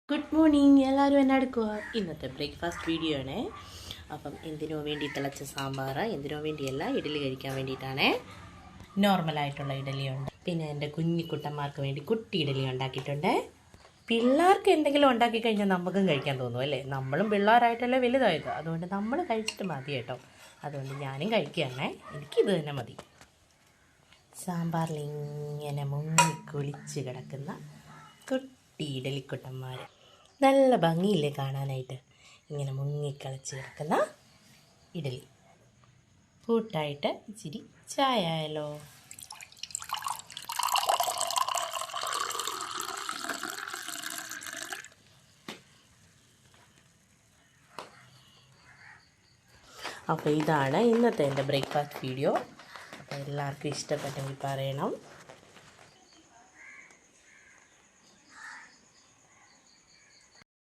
Good morning. എല്ലാവരും എന്നെ എടുക്കുക. ഇന്നത്തെ ബ്രേക്ക്ഫാസ്റ്റ് വീഡിയോ ആണ്. അപ്പം എന്തിനോ വേണ്ടി തിളച്ച സാമ്പാർ, എന്തിനോ വേണ്ടിയല്ല, ഇഡ്ഡലി കഴിക്കാൻ വേണ്ടിയിട്ടാണ്. നോർമലായിട്ടുള്ള ഇഡ്ഡലിയുണ്ട്, പിന്നെ എൻ്റെ കുഞ്ഞിക്കുട്ടന്മാർക്ക് വേണ്ടി കുട്ടി ഇഡ്ഡലി ഉണ്ടാക്കിയിട്ടുണ്ട്. പിള്ളേർക്ക് എന്തെങ്കിലും ഉണ്ടാക്കി കഴിഞ്ഞാൽ നമുക്കും കഴിക്കാൻ തോന്നും അല്ലേ? നമ്മളും പിള്ളേരായിട്ടല്ലേ വലുതായത്, അതുകൊണ്ട് നമ്മൾ കഴിച്ചിട്ട് മതി കേട്ടോ. അതുകൊണ്ട് ഞാനും കഴിക്കുകയാണേ. എനിക്കിത് തന്നെ മതി. സാമ്പാറിൽ ഇങ്ങനെ മുങ്ങിക്കുളിച്ച് കിടക്കുന്ന കുട്ടി ഇഡലിക്കുട്ടന്മാർ, നല്ല ഭംഗിയില്ലേ കാണാനായിട്ട്? ഇങ്ങനെ മുങ്ങിക്കളിച്ച് കിടക്കുന്ന ഇഡലി കൂട്ടായിട്ട് ഇച്ചിരി ചായ ആയാലോ? അപ്പോൾ ഇതാണ് ഇന്നത്തെ എൻ്റെ ബ്രേക്ക്ഫാസ്റ്റ് വീഡിയോ. അപ്പോൾ എല്ലാവർക്കും ഇഷ്ടപ്പെട്ടെങ്കിൽ പറയണം.